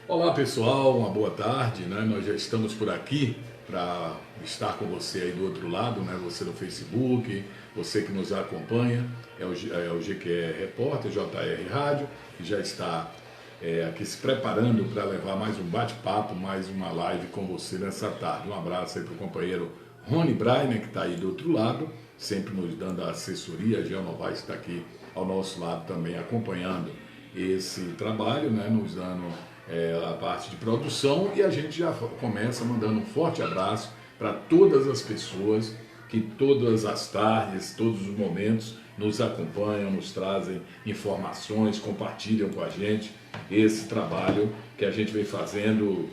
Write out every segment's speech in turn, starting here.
Olá pessoal, uma boa tarde, né? Nós já estamos por aqui para estar com você aí do outro lado, né? Você no Facebook, você que nos acompanha, é o GQE Repórter, JR Rádio, que já está aqui se preparando para levar mais um bate-papo, mais uma live com você nessa tarde. Um abraço aí para o companheiro Rony Brainer, que está aí do outro lado, sempre nos dando a assessoria. A Geo Novaes está aqui ao nosso lado também acompanhando esse trabalho, né? Nos dando a parte de produção, e a gente já começa mandando um forte abraço para todas as pessoas que todas as tardes, todos os momentos nos acompanham, nos trazem informações, compartilham com a gente esse trabalho que a gente vem fazendo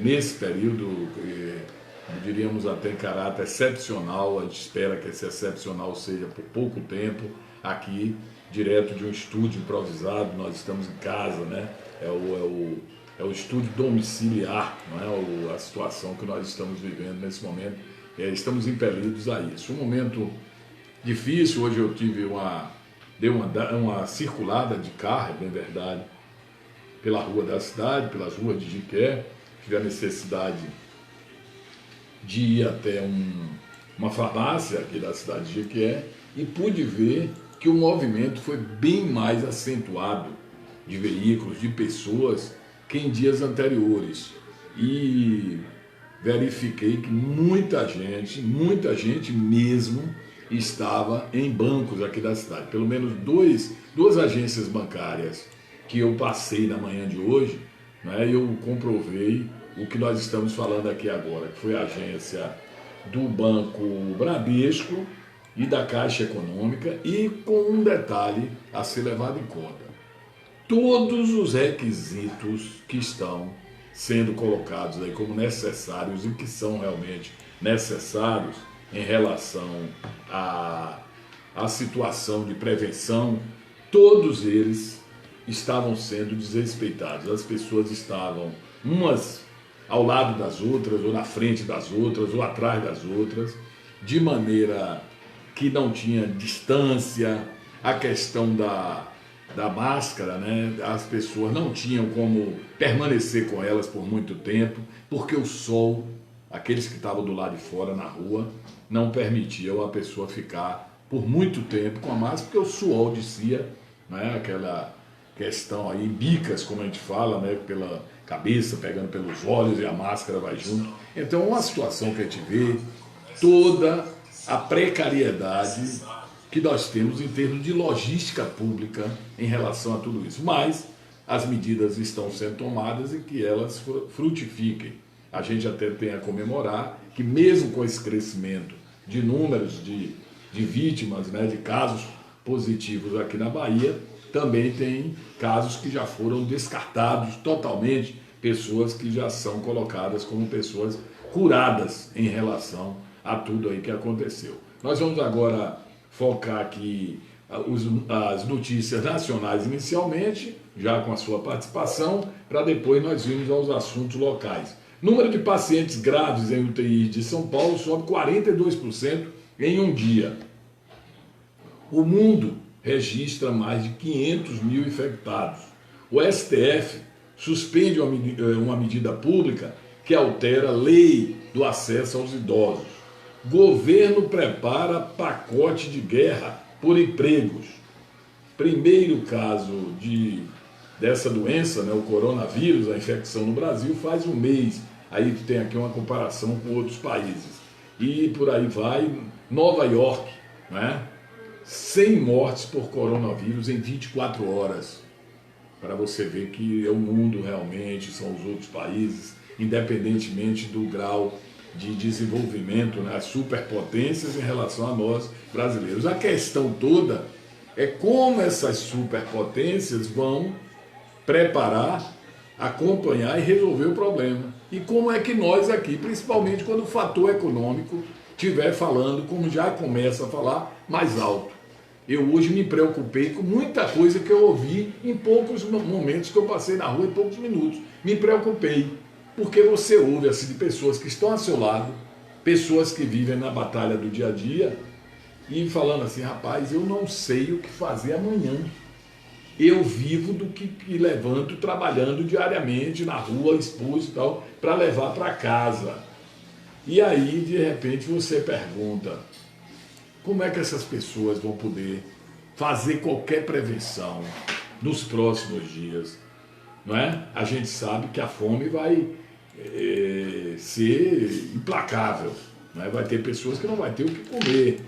nesse período, diríamos até em caráter excepcional. A gente espera que esse excepcional seja por pouco tempo, aqui direto de um estúdio improvisado. Nós estamos em casa, né? É o estúdio domiciliar, não é? A situação que nós estamos vivendo nesse momento. Estamos impelidos a isso. Um momento difícil. Hoje eu dei uma circulada de carro, é bem verdade, pela rua da cidade, pelas ruas de Jiqué. Tive a necessidade de ir até uma farmácia aqui da cidade de Jiqué e pude ver que o movimento foi bem mais acentuado de veículos, de pessoas, que em dias anteriores. E verifiquei que muita gente mesmo, estava em bancos aqui da cidade. Pelo menos duas agências bancárias que eu passei na manhã de hoje, né, eu comprovei o que nós estamos falando aqui agora, que foi a agência do Banco Bradesco e da Caixa Econômica, e com um detalhe a ser levado em conta: todos os requisitos que estão sendo colocados aí como necessários e que são realmente necessários em relação à situação de prevenção, todos eles estavam sendo desrespeitados. As pessoas estavam umas ao lado das outras, ou na frente das outras, ou atrás das outras, de maneira que não tinha distância. A questão da máscara, né? As pessoas não tinham como permanecer com elas por muito tempo, porque o sol, aqueles que estavam do lado de fora na rua, não permitiam a pessoa ficar por muito tempo com a máscara, porque o suor descia, né? Aquela questão aí, bicas, como a gente fala, né? Pela cabeça, pegando pelos olhos, e a máscara vai junto. Então é uma situação que a gente vê toda a precariedade que nós temos em termos de logística pública em relação a tudo isso. Mas as medidas estão sendo tomadas e que elas frutifiquem. A gente até tem a comemorar que, mesmo com esse crescimento de números de vítimas, né, de casos positivos aqui na Bahia, também tem casos que já foram descartados totalmente, pessoas que já são colocadas como pessoas curadas em relação a tudo aí que aconteceu. Nós vamos agora focar aqui as notícias nacionais inicialmente, já com a sua participação, para depois nós irmos aos assuntos locais. Número de pacientes graves em UTI de São Paulo sobe 42% em um dia. O mundo registra mais de 500 mil infectados. O STF suspende uma medida pública que altera a lei do acesso aos idosos. Governo prepara pacote de guerra por empregos. Primeiro caso dessa doença, né, o coronavírus, a infecção no Brasil, faz um mês. Aí tem aqui uma comparação com outros países. E por aí vai. Nova York, né, 100 mortes por coronavírus em 24 horas. Para você ver que é o mundo realmente, são os outros países, independentemente do grau de desenvolvimento, né, as superpotências em relação a nós brasileiros. A questão toda é como essas superpotências vão preparar, acompanhar e resolver o problema. E como é que nós aqui, principalmente quando o fator econômico estiver falando, como já começa a falar, mais alto. Eu hoje me preocupei com muita coisa que eu ouvi em poucos momentos que eu passei na rua, em poucos minutos. Me preocupei. Porque você ouve assim de pessoas que estão ao seu lado, pessoas que vivem na batalha do dia a dia, e falando assim: rapaz, eu não sei o que fazer amanhã. eu vivo do que levanto trabalhando diariamente na rua, exposto e tal, para levar para casa. E aí, de repente, você pergunta, como é que essas pessoas vão poder fazer qualquer prevenção nos próximos dias? Não é? A gente sabe que a fome vai ser implacável. Não é? Vai ter pessoas que não vão ter o que comer.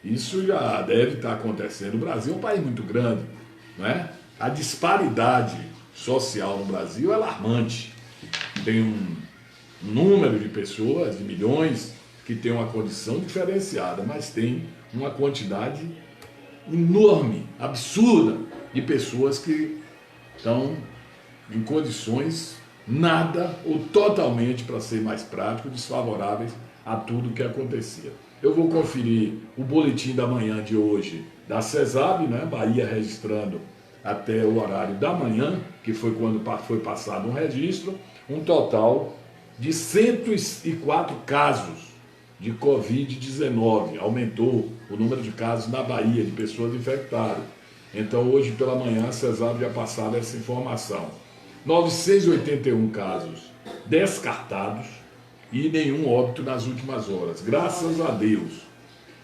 Isso já deve estar acontecendo. O Brasil é um país muito grande. Não é? A disparidade social no Brasil é alarmante. Tem um número de pessoas, de milhões, que tem uma condição diferenciada, mas tem uma quantidade enorme, absurda, de pessoas que estão em condições nada ou totalmente, para ser mais prático, desfavoráveis a tudo que acontecia. Eu vou conferir o boletim da manhã de hoje da CESAB, né? Bahia registrando até o horário da manhã, que foi quando foi passado um registro, um total de 104 casos de Covid-19. Aumentou o número de casos na Bahia, de pessoas infectadas. Então, hoje pela manhã, a CESAB já passava essa informação. 981 casos descartados e nenhum óbito nas últimas horas. Graças a Deus.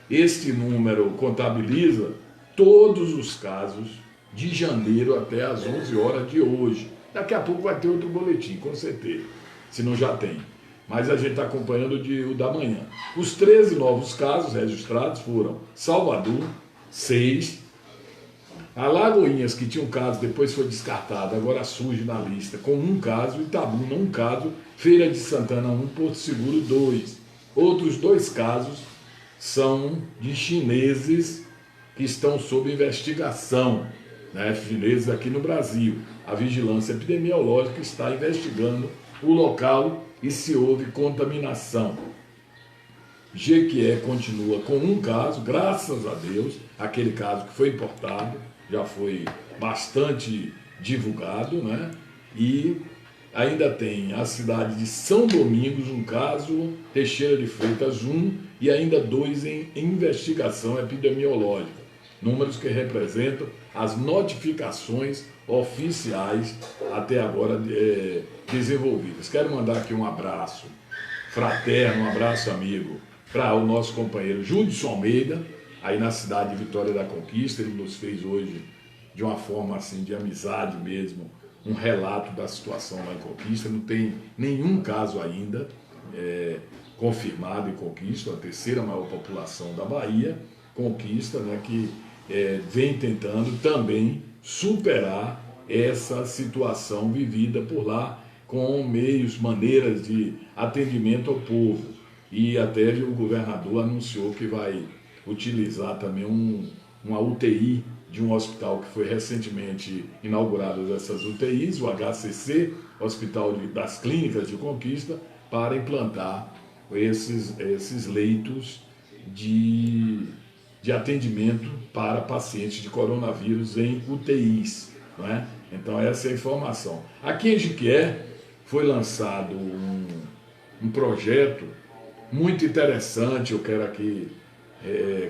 Este número contabiliza todos os casos de janeiro até as 11 horas de hoje. Daqui a pouco vai ter outro boletim, com certeza, se não já tem. Mas a gente está acompanhando o da manhã. Os 13 novos casos registrados foram Salvador, 6. Alagoinhas, que tinha um caso, depois foi descartado, agora surge na lista, com um caso. Itabuna, um caso. Feira de Santana, 1. Porto Seguro, 2. Outros 2 casos são de chineses que estão sob investigação, né? Chineses aqui no Brasil. A vigilância epidemiológica está investigando o local e se houve contaminação. Jequié continua com um caso, graças a Deus, aquele caso que foi importado, já foi bastante divulgado, né? E ainda tem a cidade de São Domingos, um caso, Teixeira de Freitas, 1, e ainda 2 em investigação epidemiológica. Números que representam as notificações oficiais até agora desenvolvidas. Quero mandar aqui um abraço fraterno, um abraço amigo para o nosso companheiro Judson Almeida, aí na cidade de Vitória da Conquista. Ele nos fez hoje, de uma forma assim de amizade mesmo, um relato da situação lá em Conquista. Não tem nenhum caso ainda confirmado em Conquista, a terceira maior população da Bahia. Conquista, né, que vem tentando também superar essa situação vivida por lá, com meios, maneiras de atendimento ao povo. E até o governador anunciou que vai utilizar também uma UTI de um hospital que foi recentemente inaugurado, essas UTIs, o HCC, Hospital das Clínicas de Conquista, para implantar esses leitos de atendimento para pacientes de coronavírus em UTIs. Não é? Então essa é a informação. Aqui em Jequié foi lançado um projeto muito interessante. Eu quero aqui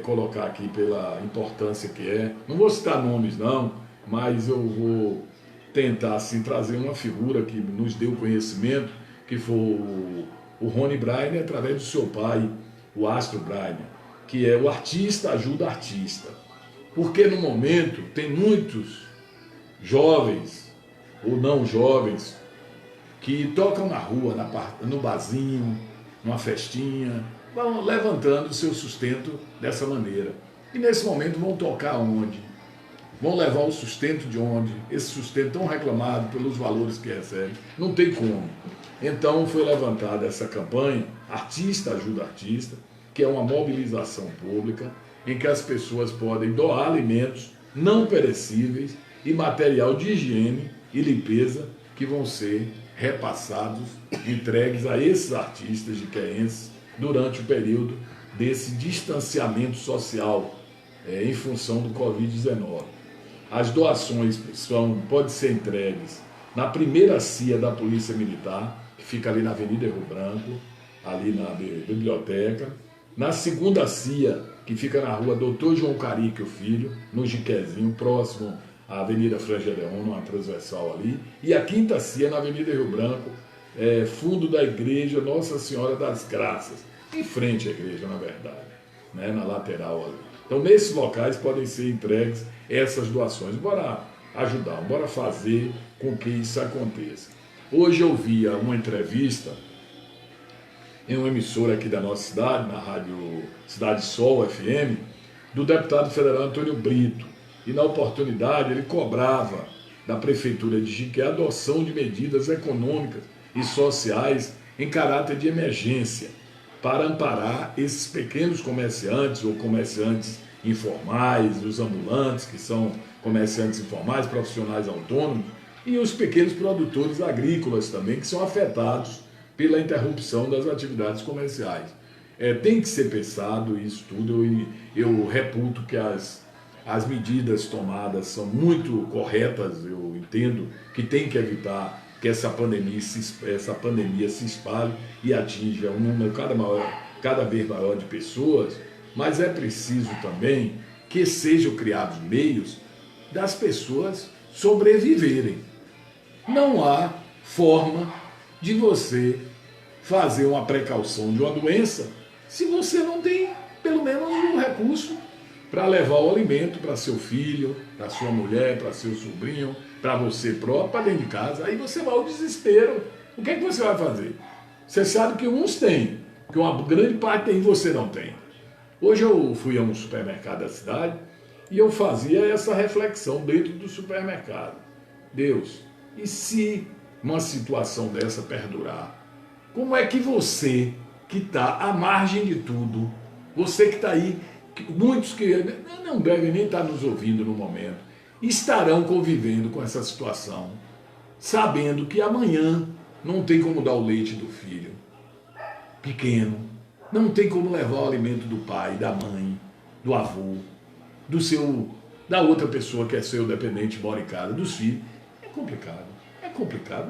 colocar aqui pela importância que é. Não vou citar nomes não, mas eu vou tentar assim, trazer uma figura que nos deu conhecimento, que foi o Rony Brainer, através do seu pai, o Astro Brainer, que é o artista ajuda artista. Porque no momento tem muitos jovens ou não jovens que tocam na rua, no barzinho, numa festinha, vão levantando o seu sustento dessa maneira. E nesse momento vão tocar onde? Vão levar o sustento de onde? Esse sustento tão reclamado pelos valores que recebem. Não tem como. Então foi levantada essa campanha, Artista Ajuda Artista, que é uma mobilização pública em que as pessoas podem doar alimentos não perecíveis e material de higiene e limpeza que vão ser repassados, entregues a esses artistas jequiéenses durante o período desse distanciamento social em função do Covid-19. As doações podem ser entregues na primeira CIA da Polícia Militar, que fica ali na Avenida Rio Branco, ali na biblioteca. Na segunda CIA, que fica na rua Doutor João Carique, o Filho, no Jiquezinho, próximo a Avenida Frangedeon, uma transversal ali, e a Quinta Cia na Avenida Rio Branco, fundo da igreja Nossa Senhora das Graças, em frente à igreja, na verdade, né, na lateral ali. Então, nesses locais podem ser entregues essas doações. Bora ajudar, bora fazer com que isso aconteça. Hoje eu via uma entrevista em uma emissora aqui da nossa cidade, na rádio Cidade Sol FM, do deputado federal Antônio Brito. E na oportunidade ele cobrava da Prefeitura de Jiquié a adoção de medidas econômicas e sociais em caráter de emergência para amparar esses pequenos comerciantes ou comerciantes informais, os ambulantes, que são comerciantes informais, profissionais autônomos, e os pequenos produtores agrícolas também, que são afetados pela interrupção das atividades comerciais. Tem que ser pensado isso tudo, e eu reputo que as medidas tomadas são muito corretas. Eu entendo que tem que evitar que essa pandemia se espalhe e atinja um número cada vez maior de pessoas, mas é preciso também que sejam criados meios das pessoas sobreviverem. Não há forma de você fazer uma precaução de uma doença se você não tem pelo menos um recurso para levar o alimento para seu filho, para sua mulher, para seu sobrinho, para você próprio, para dentro de casa. Aí você vai ao desespero. O que é que você vai fazer? Você sabe que uns têm, que uma grande parte tem e você não tem. Hoje eu fui a um supermercado da cidade e eu fazia essa reflexão dentro do supermercado. Deus, e se uma situação dessa perdurar? Como é que você, que está à margem de tudo, você que está aí, muitos que não devem nem estar nos ouvindo no momento, estarão convivendo com essa situação, sabendo que amanhã não tem como dar o leite do filho pequeno, não tem como levar o alimento do pai, da mãe, do avô, da outra pessoa que é seu dependente, mora em casa, dos filhos. É complicado.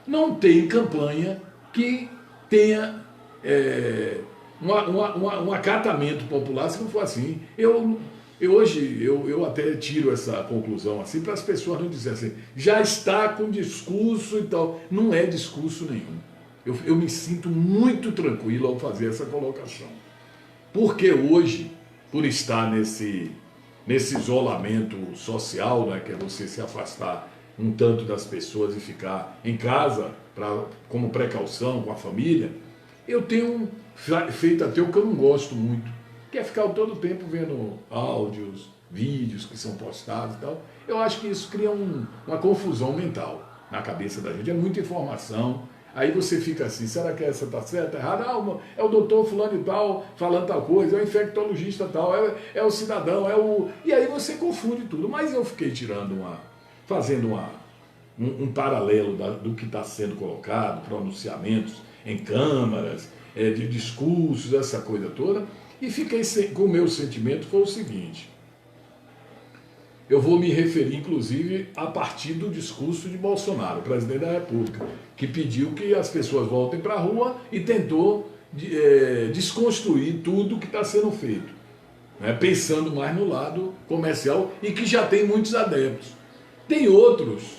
Não tem campanha que tenha um acatamento popular se não for assim. Hoje eu até tiro essa conclusão assim para as pessoas não dizerem assim, já está com discurso e tal. Não é discurso nenhum. Eu me sinto muito tranquilo ao fazer essa colocação. Porque hoje, por estar nesse isolamento social, né, que é você se afastar um tanto das pessoas e ficar em casa como precaução com a família, eu tenho feito até o que eu não gosto muito, que é ficar todo o tempo vendo áudios, vídeos que são postados e tal. Eu acho que isso cria uma confusão mental na cabeça da gente. É muita informação. Aí você fica assim, será que essa está certa, errada? Ah, é o doutor fulano e tal, falando tal coisa, é o infectologista tal, é o cidadão, E aí você confunde tudo. Mas eu fiquei fazendo um paralelo do que está sendo colocado, pronunciamentos em câmaras, de discursos, essa coisa toda, e fiquei com o meu sentimento foi o seguinte: eu vou me referir, inclusive, a partir do discurso de Bolsonaro, presidente da República, que pediu que as pessoas voltem para a rua e tentou desconstruir tudo que está sendo feito, né, pensando mais no lado comercial e que já tem muitos adeptos. Tem outros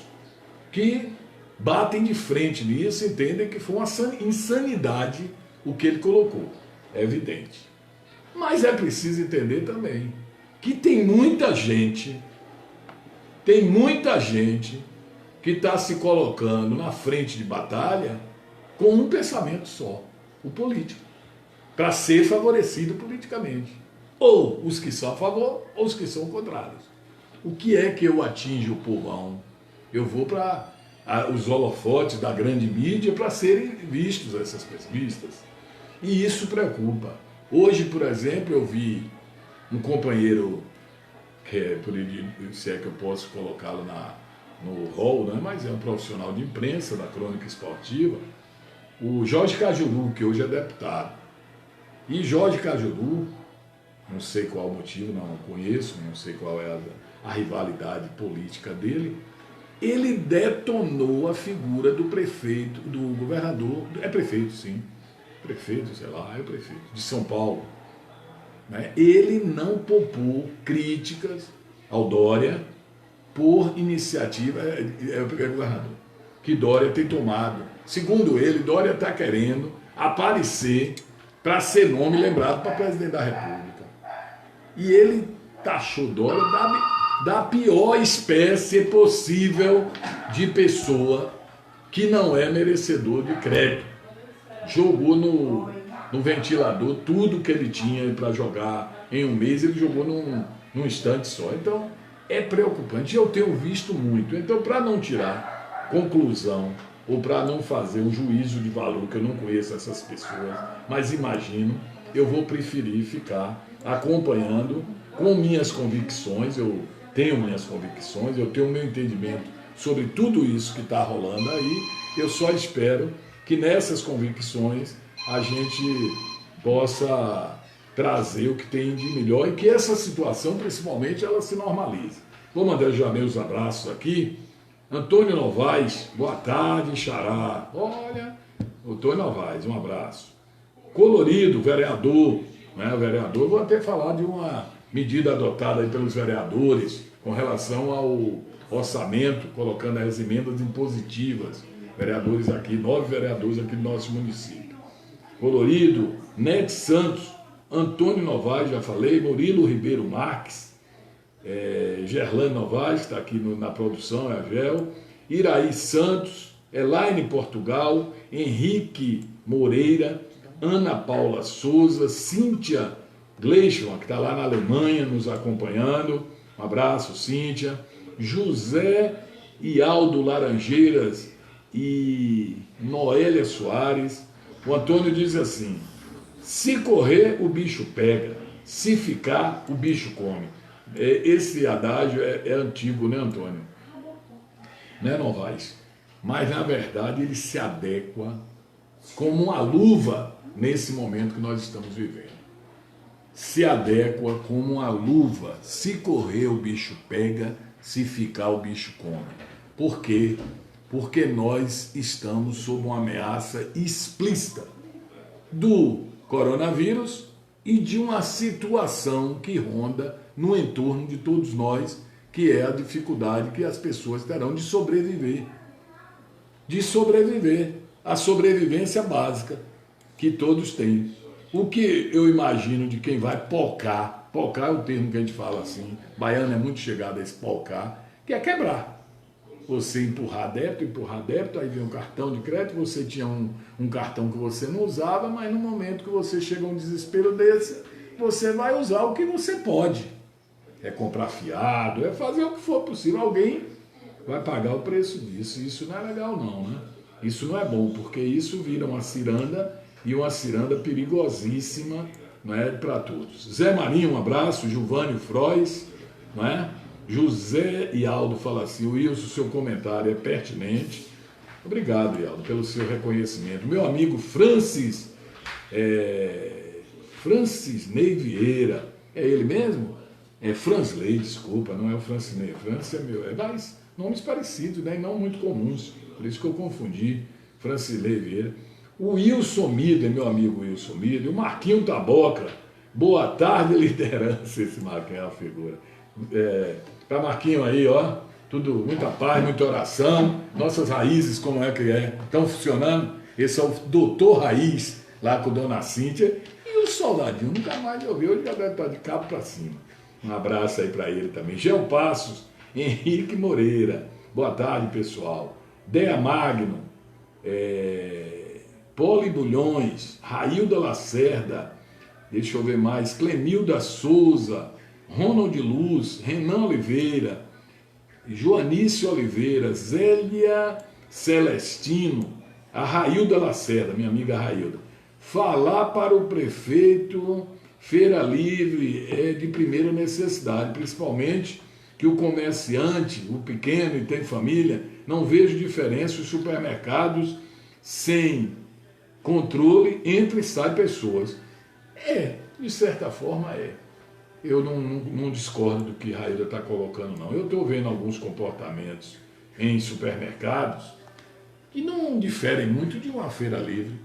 que batem de frente nisso e entendem que foi uma insanidade o que ele colocou. É evidente. Mas é preciso entender também que tem muita gente que está se colocando na frente de batalha com um pensamento só, o político, para ser favorecido politicamente. Ou os que são a favor, ou os que são contrários. O que é que eu atinjo o povão? Eu vou para os holofotes da grande mídia para serem vistos essas pesquisas. E isso preocupa. Hoje, por exemplo, eu vi um companheiro, se é que eu posso colocá-lo no rol, né? Mas é um profissional de imprensa da crônica esportiva, o Jorge Cajuru, que hoje é deputado. E Jorge Cajuru, não sei qual o motivo, não conheço, não sei qual é a rivalidade política dele, ele detonou a figura do prefeito, do governador, é prefeito, sim, prefeito, sei lá, é o prefeito, de São Paulo. Né? Ele não poupou críticas ao Dória, por iniciativa do governador, que Dória tem tomado. Segundo ele, Dória está querendo aparecer para ser nome lembrado para presidente da República. E ele taxou Dória da pior espécie possível de pessoa que não é merecedor de crédito. Jogou no ventilador tudo que ele tinha para jogar em um mês, ele jogou num instante só. Então, é preocupante. Eu tenho visto muito. Então, para não tirar conclusão ou para não fazer um juízo de valor, que eu não conheço essas pessoas, mas imagino, eu vou preferir ficar acompanhando com minhas convicções. Eu tenho minhas convicções, eu tenho o meu entendimento sobre tudo isso que está rolando aí. Eu só espero que nessas convicções a gente possa trazer o que tem de melhor e que essa situação, principalmente, ela se normalize. Vou mandar já meus abraços aqui. Antônio Novaes, boa tarde, xará. Olha, Antônio Novaes, um abraço. Colorido, vereador, né? Vereador, vou até falar de uma medida adotada aí pelos vereadores com relação ao orçamento, colocando as emendas impositivas. Vereadores aqui, 9 vereadores aqui do nosso município. Colorido, Nete Santos, Antônio Novaes, já falei, Murilo Ribeiro Marques, Gerlane Novaes, está aqui na produção, é a Gel, Iraí Santos, Elaine Portugal, Henrique Moreira, Ana Paula Souza, Cíntia Gleichmann, que está lá na Alemanha nos acompanhando, um abraço, Cíntia, José e Aldo Laranjeiras e Noélia Soares. O Antônio diz assim: se correr, o bicho pega, se ficar, o bicho come. Esse adágio é antigo, né, Antônio? Né, Novaes? Mas, na verdade, ele se adequa como uma luva nesse momento que nós estamos vivendo. Se adequa como uma luva. Se correr, o bicho pega, se ficar, o bicho come. Por quê? Porque nós estamos sob uma ameaça explícita do coronavírus e de uma situação que ronda no entorno de todos nós, que é a dificuldade que as pessoas terão de sobreviver. De sobreviver. A sobrevivência básica que todos têm. O que eu imagino de quem vai pocar é o termo que a gente fala assim, baiano é muito chegado a esse pocar, que é quebrar. Você empurrar débito, aí vem um cartão de crédito, você tinha um cartão que você não usava, mas no momento que você chega a um desespero desse, você vai usar o que você pode. É comprar fiado, é fazer o que for possível. Alguém vai pagar o preço disso. Isso não é legal não, né? Isso não é bom, porque isso vira uma ciranda, e uma ciranda perigosíssima, não é, para todos. Zé Marinho, um abraço. Gilvânio Frois, não é? José e Aldo fala assim: Wilson, seu comentário é pertinente. Obrigado, Aldo, pelo seu reconhecimento. Meu amigo Francis Ney Vieira, é ele mesmo? É Fransley, desculpa, não é o Francis Ney. Francis é meu, mas nomes parecidos, né, e não muito comuns, por isso que eu confundi. Francis Ney Vieira. O Wilson Mida, meu amigo Wilson Mida, o Marquinho Taboca, boa tarde, liderança. Esse Marquinho é uma figura. Para Marquinho aí, ó, tudo, muita paz, muita oração, nossas raízes, como é que estão funcionando. Esse é o doutor Raiz, lá com Dona Cíntia, e o soldadinho nunca mais ouviu, ele já deve estar de cabo para cima. Um abraço aí para ele também. Gel Passos, Henrique Moreira, boa tarde, pessoal. Dea Magno, Poli Bulhões, Railda Lacerda, deixa eu ver mais, Clemilda Souza, Ronald Luz, Renan Oliveira, Joanice Oliveira, Zélia Celestino, a Railda Lacerda, minha amiga Railda. Falar para o prefeito, feira livre é de primeira necessidade, principalmente que o comerciante, o pequeno e tem família, não vejo diferença, os supermercados sem controle, entra e sai pessoas. De certa forma Eu não discordo do que Railda está colocando, não. Eu estou vendo alguns comportamentos em supermercados que não diferem muito de uma feira livre,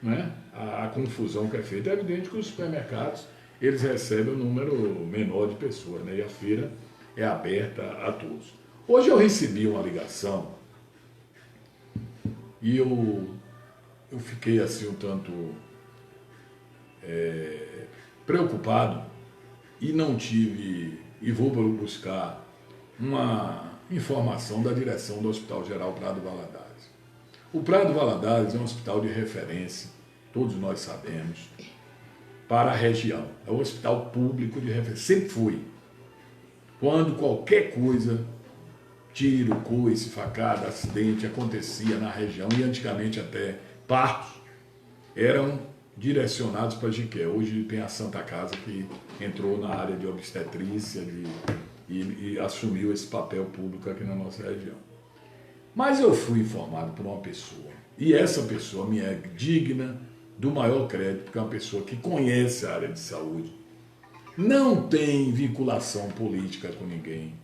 né? A confusão que é feita. É evidente que os supermercados eles recebem um número menor de pessoas, né? E a feira é aberta a todos. Hoje eu recebi uma ligação e eu fiquei assim um tanto preocupado e não tive, e vou buscar uma informação da direção do Hospital Geral Prado Valadares. O Prado Valadares é um hospital de referência, todos nós sabemos, para a região. É um hospital público de referência, sempre foi. Quando qualquer coisa, tiro, coice, facada, acidente, acontecia na região, e antigamente até partos, eram direcionados para Jiqué. Hoje tem a Santa Casa que entrou na área de obstetrícia e assumiu esse papel público aqui na nossa região. Mas eu fui informado por uma pessoa, e essa pessoa me é digna do maior crédito, porque é uma pessoa que conhece a área de saúde, não tem vinculação política com ninguém,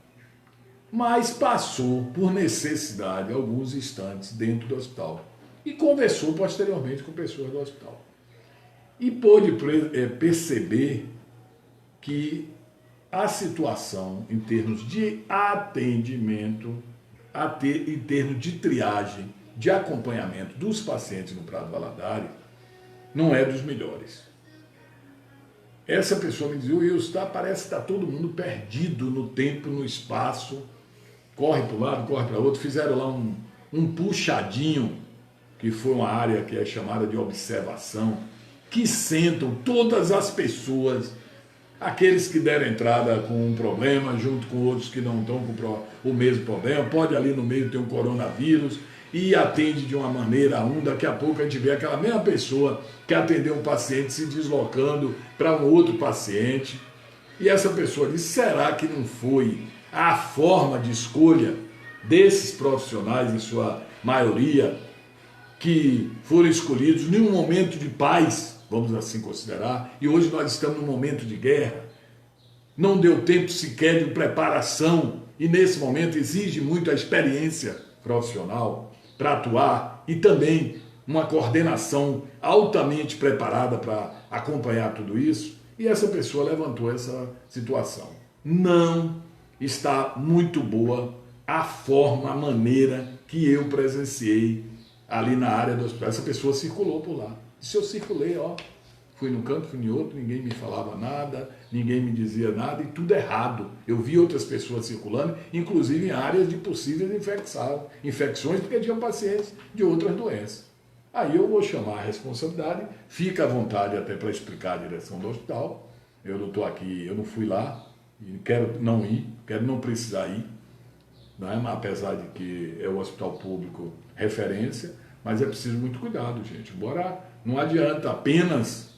mas passou por necessidade alguns instantes dentro do hospital e conversou posteriormente com pessoas do hospital. E pôde perceber que a situação em termos de atendimento, em termos de triagem, de acompanhamento dos pacientes no Prado Valadares, não é dos melhores. Essa pessoa me dizia, Wilson, parece que está todo mundo perdido no tempo, no espaço, corre para um lado, corre para outro. Fizeram lá um puxadinho, que foi uma área que é chamada de observação, que sentam todas as pessoas, aqueles que deram entrada com um problema, junto com outros que não estão com o mesmo problema, pode ali no meio ter um coronavírus, e atende de uma maneira daqui a pouco a gente vê aquela mesma pessoa que atendeu um paciente se deslocando para um outro paciente, e essa pessoa diz, será que não foi a forma de escolha desses profissionais, em sua maioria, que foram escolhidos em um momento de paz, vamos assim considerar, e hoje nós estamos num momento de guerra, não deu tempo sequer de preparação, e nesse momento exige muito a experiência profissional para atuar e também uma coordenação altamente preparada para acompanhar tudo isso, e essa pessoa levantou essa situação. Não está muito boa a forma, a maneira que eu presenciei ali na área do hospital. Essa pessoa circulou por lá. Se eu circulei, fui num canto, fui em outro, ninguém me falava nada, ninguém me dizia nada, e tudo errado. Eu vi outras pessoas circulando, inclusive em áreas de possíveis infecções, porque tinham pacientes de outras doenças. Aí eu vou chamar a responsabilidade, fica à vontade até para explicar a direção do hospital. Eu não estou aqui, eu não fui lá, e quero não ir, quero não precisar ir, né? Apesar de que é o hospital público referência, mas é preciso muito cuidado, gente. Embora não adianta apenas,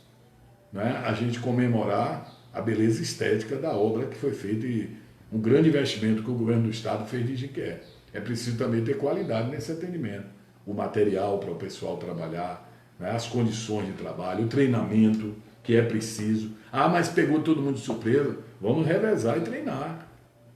né, a gente comemorar a beleza estética da obra que foi feita e um grande investimento que o governo do estado fez de Jiqué. É preciso também ter qualidade nesse atendimento. O material para o pessoal trabalhar, né, as condições de trabalho, o treinamento que é preciso. Mas pegou todo mundo de surpresa. Vamos revezar e treinar.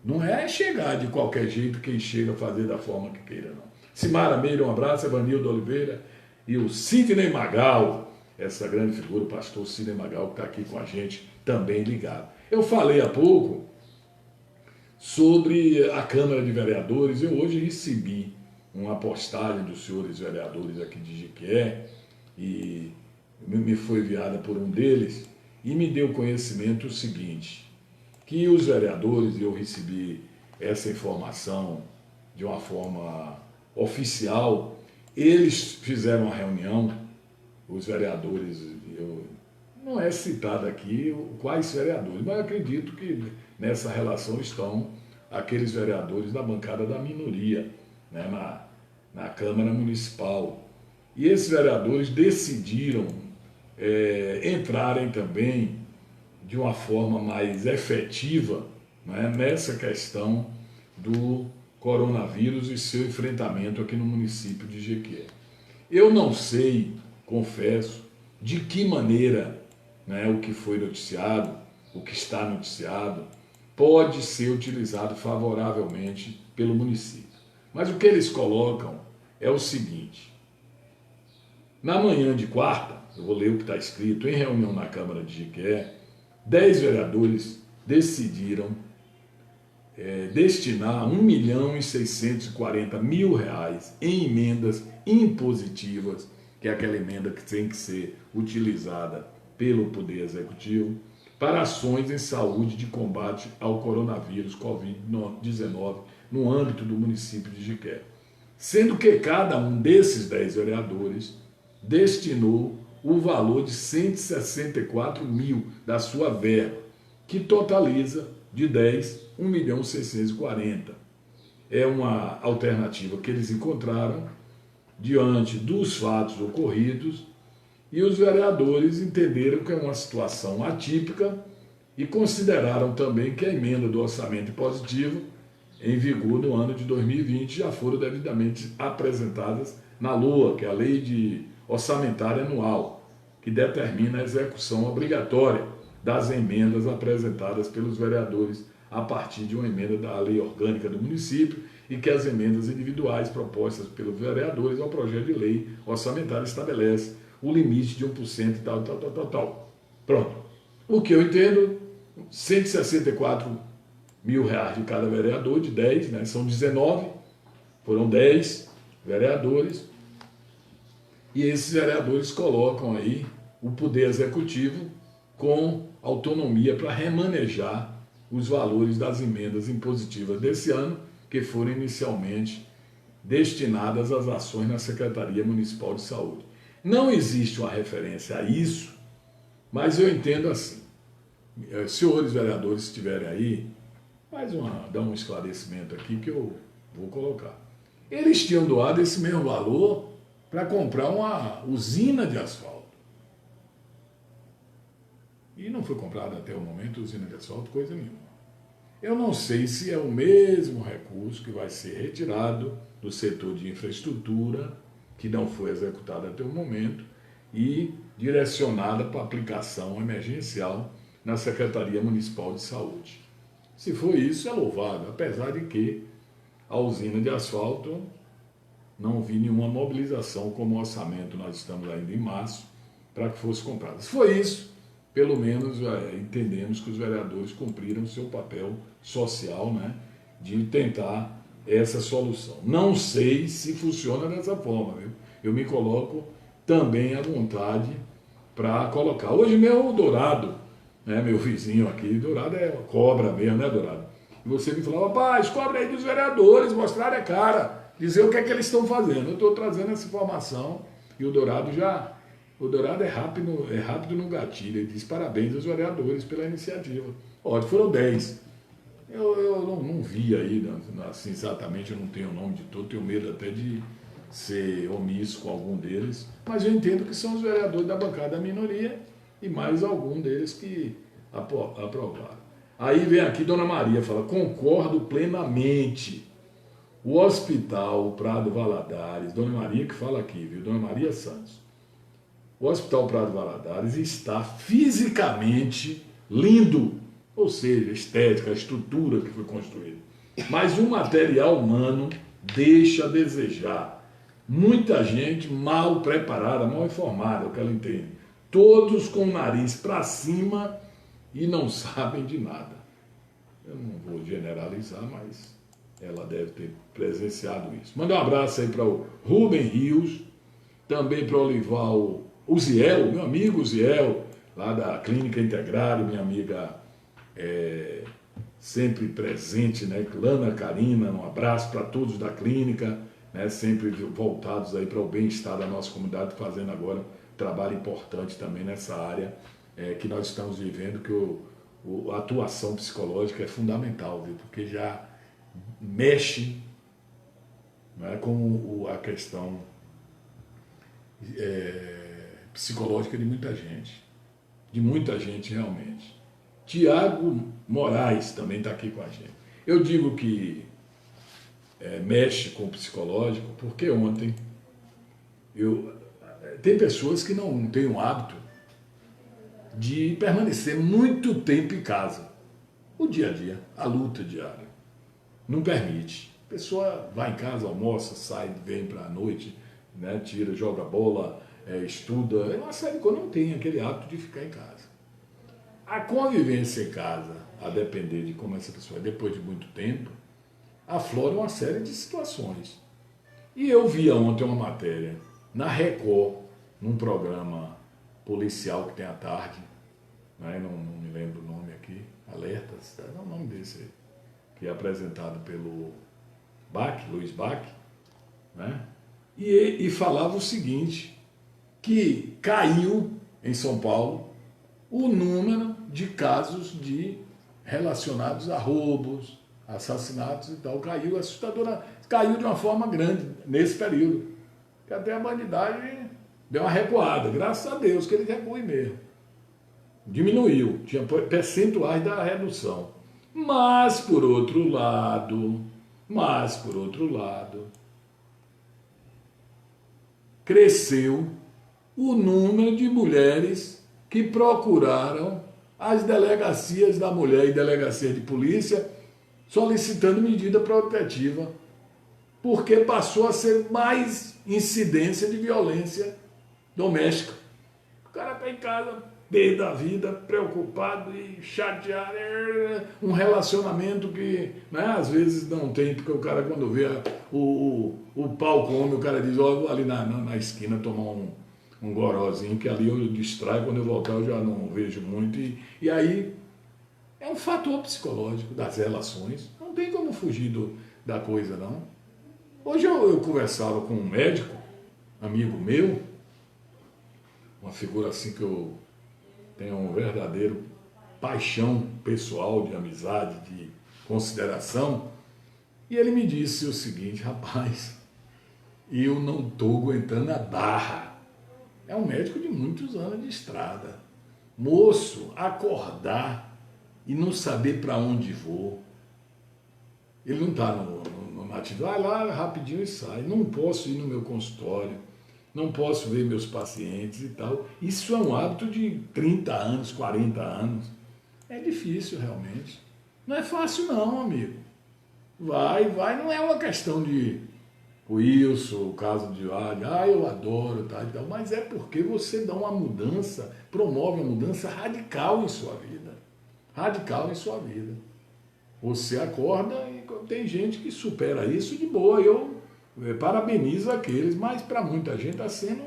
Não é chegar de qualquer jeito quem chega a fazer da forma que queira, não. Simara Meira, um abraço, Evanildo Oliveira e o Sidney Magal, essa grande figura, o pastor Sidney Magal, que está aqui com a gente, também ligado. Eu falei há pouco sobre a Câmara de Vereadores. Eu hoje recebi uma postagem dos senhores vereadores aqui de Jiqué, e me foi enviada por um deles, e me deu conhecimento o seguinte, que os vereadores, e eu recebi essa informação de uma forma oficial, eles fizeram uma reunião, os vereadores, não é citado aqui quais vereadores, mas eu acredito que nessa relação estão aqueles vereadores da bancada da minoria, né, na Câmara Municipal. E esses vereadores decidiram entrarem também de uma forma mais efetiva, né, nessa questão do coronavírus e seu enfrentamento aqui no município de Jequié. Eu não sei, confesso, de que maneira, né, o que foi noticiado, o que está noticiado, pode ser utilizado favoravelmente pelo município. Mas o que eles colocam é o seguinte: na manhã de quarta, eu vou ler o que está escrito, em reunião na Câmara de Jiqué, 10 vereadores decidiram destinar R$ 1.640.000 em emendas impositivas, que é aquela emenda que tem que ser utilizada pelo Poder Executivo, para ações em saúde de combate ao coronavírus Covid-19 no âmbito do município de Jiqué. Sendo que cada um desses 10 vereadores destinou o valor de 164 mil da sua verba, que totaliza de 10, 1.640.000. É uma alternativa que eles encontraram diante dos fatos ocorridos e os vereadores entenderam que é uma situação atípica e consideraram também que a emenda do orçamento positivo em vigor no ano de 2020 já foram devidamente apresentadas na LOA, que é a Lei Orçamentária Anual, que determina a execução obrigatória das emendas apresentadas pelos vereadores a partir de uma emenda da Lei Orgânica do município e que as emendas individuais propostas pelos vereadores ao projeto de lei orçamentária estabelece o limite de 1% e tal. Pronto. O que eu entendo, R$ 164.000 de cada vereador, de 10, né? São 19, foram 10 vereadores, e esses vereadores colocam aí o Poder Executivo com autonomia para remanejar os valores das emendas impositivas desse ano, que foram inicialmente destinadas às ações na Secretaria Municipal de Saúde. Não existe uma referência a isso, mas eu entendo assim. Senhores vereadores, se estiverem aí, dá um esclarecimento aqui que eu vou colocar. Eles tinham doado esse mesmo valor para comprar uma usina de asfalto. E não foi comprada até o momento usina de asfalto, coisa nenhuma. Eu não sei se é o mesmo recurso que vai ser retirado do setor de infraestrutura, que não foi executado até o momento, e direcionada para aplicação emergencial na Secretaria Municipal de Saúde. Se for isso, é louvável, apesar de que a usina de asfalto não vi nenhuma mobilização como orçamento, nós estamos ainda em março, para que fosse comprada. Se for isso, pelo menos entendemos que os vereadores cumpriram o seu papel social, né, de tentar essa solução. Não sei se funciona dessa forma, viu? Eu me coloco também à vontade para colocar. Hoje mesmo o Dourado, né, meu vizinho aqui, Dourado é cobra mesmo, né, Dourado? E você me falou, rapaz, cobra aí dos vereadores, mostrar a cara, dizer o que é que eles estão fazendo. Eu estou trazendo essa informação e o Dourado é rápido no gatilho. Ele diz parabéns aos vereadores pela iniciativa. Olha, foram 10. Eu não vi aí, assim, exatamente, eu não tenho o nome de todo, tenho medo até de ser omisso com algum deles, mas eu entendo que são os vereadores da bancada da minoria e mais algum deles que aprovaram. Aí vem aqui Dona Maria, fala, concordo plenamente. O Hospital Prado Valadares, Dona Maria que fala aqui, viu? Dona Maria Santos. O Hospital Prado Valadares está fisicamente lindo, ou seja, estética, a estrutura que foi construída. Mas o material humano deixa a desejar. Muita gente mal preparada, mal informada, é o que ela entende. Todos com o nariz para cima e não sabem de nada. Eu não vou generalizar, mas ela deve ter presenciado isso. Manda um abraço aí para o Rubem Rios, também para o Olival Uziel, meu amigo Uziel, lá da Clínica Integrado, minha amiga sempre presente, né? Lana Karina, um abraço para todos da clínica, né? Sempre voltados aí para o bem-estar da nossa comunidade, fazendo agora um trabalho importante também nessa área que nós estamos vivendo, que a atuação psicológica é fundamental, viu? Porque já mexe, né, com a questão psicológica de muita gente realmente. Tiago Moraes também está aqui com a gente. Eu digo que mexe com o psicológico porque ontem tem pessoas que não têm o hábito de permanecer muito tempo em casa. O dia a dia, a luta diária, não permite. A pessoa vai em casa, almoça, sai, vem para a noite, né, tira, joga bola, estuda, é uma série que não tem aquele hábito de ficar em casa. A convivência em casa, a depender de como essa pessoa é, depois de muito tempo, aflora uma série de situações. E eu via ontem uma matéria na Record, num programa policial que tem à tarde, né? Não me lembro o nome aqui, Alertas, é o nome desse aí, que é apresentado pelo Luiz Bach, né? E falava o seguinte, que caiu em São Paulo o número de casos relacionados a roubos, assassinatos e tal, caiu assustadora, caiu de uma forma grande nesse período, que até a bandidagem deu uma recuada, graças a Deus que ele recue mesmo, diminuiu, tinha percentuais da redução, mas por outro lado, cresceu o número de mulheres que procuraram as delegacias da mulher e delegacias de polícia solicitando medida protetiva, porque passou a ser mais incidência de violência doméstica. O cara está em casa, pé da vida, preocupado e chateado, um relacionamento que, né, às vezes não tem, porque o cara quando vê o pau come, o cara diz, ó, eu vou ali na esquina tomar um gorozinho, que ali eu distraio, quando eu voltar eu já não vejo muito, e aí é um fator psicológico das relações, não tem como fugir da coisa não. Hoje eu conversava com um médico, amigo meu, uma figura assim que eu tenho um verdadeiro paixão pessoal, de amizade, de consideração, e ele me disse o seguinte, rapaz, eu não estou aguentando a barra. É um médico de muitos anos de estrada. Moço, acordar e não saber para onde vou. Ele não está no atividade, vai lá rapidinho e sai. Não posso ir no meu consultório, não posso ver meus pacientes e tal. Isso é um hábito de 30 anos, 40 anos. É difícil realmente. Não é fácil não, amigo. Vai, não é uma questão de o Wilson, o caso de eu adoro, tá, e tal, mas é porque você dá uma mudança, promove uma mudança radical em sua vida. Radical em sua vida. Você acorda e tem gente que supera isso de boa. Eu parabenizo aqueles, mas para muita gente está sendo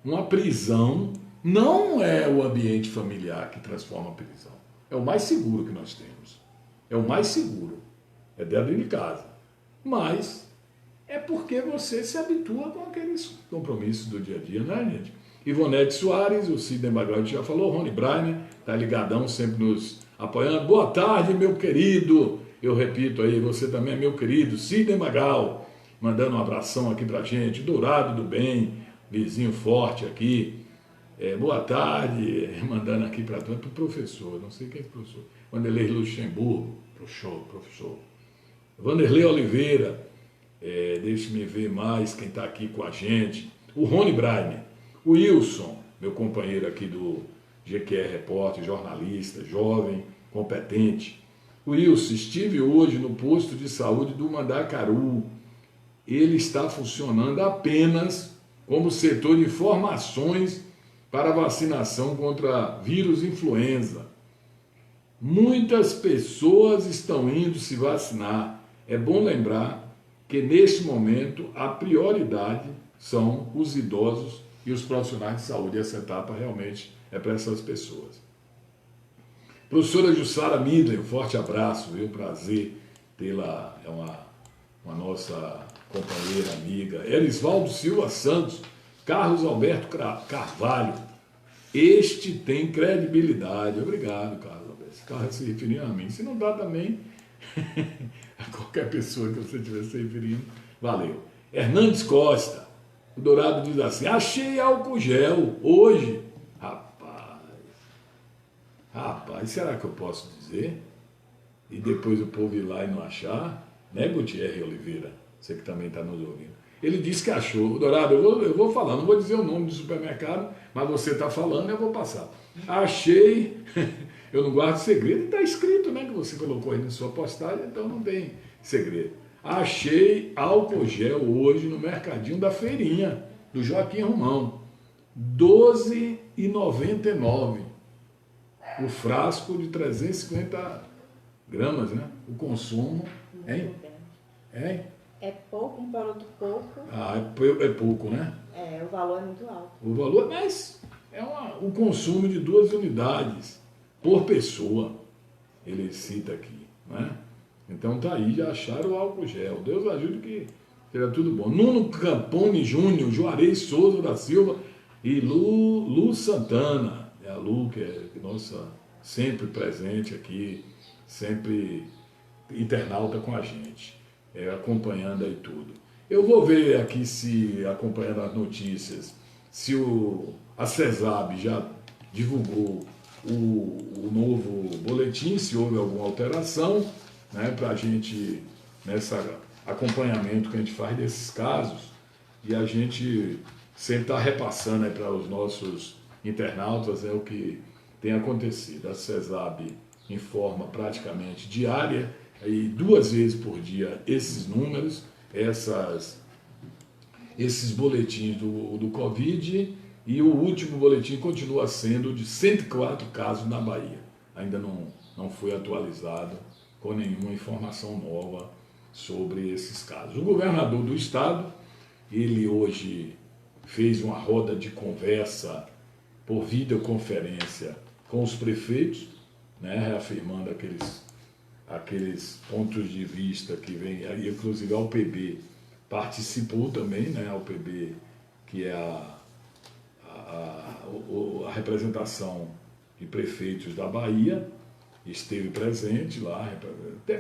uma prisão. Não é o ambiente familiar que transforma a prisão. É o mais seguro que nós temos. É o mais seguro. É dentro de casa. Mas é porque você se habitua com aqueles compromissos do dia a dia, né, gente? Ivonete Soares, o Sidney Magal já falou, Rony Brainer, tá ligadão, sempre nos apoiando. Boa tarde, meu querido. Eu repito aí, você também é meu querido. Sidney Magal, mandando um abração aqui pra gente. Dourado do Bem, vizinho forte aqui. Boa tarde, mandando aqui para o professor, não sei quem é o professor. Vanderlei Luxemburgo, professor. Vanderlei Oliveira, deixe-me ver mais quem está aqui com a gente. O Rony Brainer, o Wilson, meu companheiro aqui do GQR Repórter, jornalista, jovem, competente. O Wilson, estive hoje no posto de saúde do Mandacaru. Ele está funcionando apenas como setor de informações para vacinação contra vírus influenza. Muitas pessoas estão indo se vacinar. É bom lembrar que, neste momento, a prioridade são os idosos e os profissionais de saúde. Essa etapa realmente é para essas pessoas. Professora Jussara Midler, um forte abraço, viu? Prazer tê-la, é uma nossa companheira, amiga. Erisvaldo Silva Santos, Carlos Alberto Carvalho, este tem credibilidade. Obrigado, Carlos Alberto. Esse carro se referindo a mim. Se não dá também, a qualquer pessoa que você estiver se referindo, valeu. Hernandes Costa, o Dourado diz assim, achei álcool gel hoje. Rapaz, será que eu posso dizer? E depois o povo ir lá e não achar? Né, Gutierre Oliveira? Você que também está nos ouvindo. Ele disse que achou. Dourado, eu vou falar, não vou dizer o nome do supermercado, mas você está falando, eu vou passar. Achei, eu não guardo segredo, está escrito, né, que você colocou aí na sua postagem, então não tem segredo. Achei álcool gel hoje no mercadinho da feirinha, do Joaquim Romão, R$ 12,99. o frasco de 350 gramas, né? O consumo, hein? Hein? É pouco, um produto pouco. É pouco, né? O valor é muito alto. O valor, mas o consumo de 2 unidades por pessoa, ele cita aqui, né? Então tá aí, já acharam o álcool gel. Deus ajude que seja tudo bom. Nuno Campone Júnior, Juarez Souza da Silva e Lu Santana. É a Lu, que é nossa sempre presente aqui, sempre internauta com a gente, acompanhando aí tudo. Eu vou ver aqui, se acompanhando as notícias, se a CESAB já divulgou o novo boletim, se houve alguma alteração, né, para a gente, nesse acompanhamento que a gente faz desses casos, e a gente sempre está repassando para os nossos internautas o que tem acontecido. A CESAB informa praticamente diária e 2 vezes por dia esses números, esses boletins do Covid, e o último boletim continua sendo de 104 casos na Bahia. Ainda não foi atualizado com nenhuma informação nova sobre esses casos. O governador do estado, ele hoje fez uma roda de conversa por videoconferência com os prefeitos, né, reafirmando aqueles pontos de vista que vem, inclusive a UPB participou também, né, a UPB, que é a representação de prefeitos da Bahia, esteve presente lá,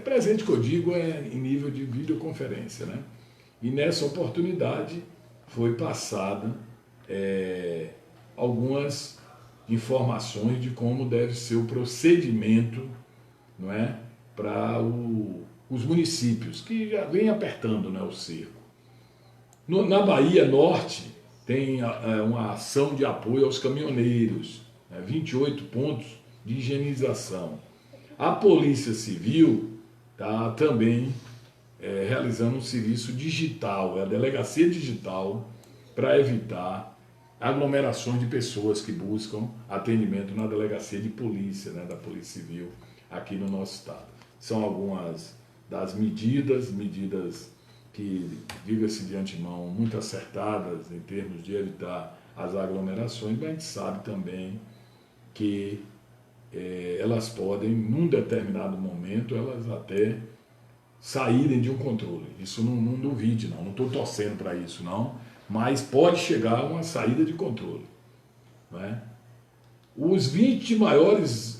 presente que eu digo em nível de videoconferência, né? E nessa oportunidade foi passada algumas informações de como deve ser o procedimento, não é, para os municípios, que já vem apertando, né, o cerco. Na Bahia Norte tem uma ação de apoio aos caminhoneiros, 28 pontos de higienização. A Polícia Civil está também realizando um serviço digital, a delegacia digital, para evitar aglomerações de pessoas que buscam atendimento na delegacia de polícia, né, da Polícia Civil aqui no nosso estado. São algumas das medidas que, diga-se de antemão, muito acertadas em termos de evitar as aglomerações, mas a gente sabe também que elas podem, num determinado momento, elas até saírem de um controle. Isso não duvide, não estou torcendo para isso, não, mas pode chegar a uma saída de controle, não é? As 20 maiores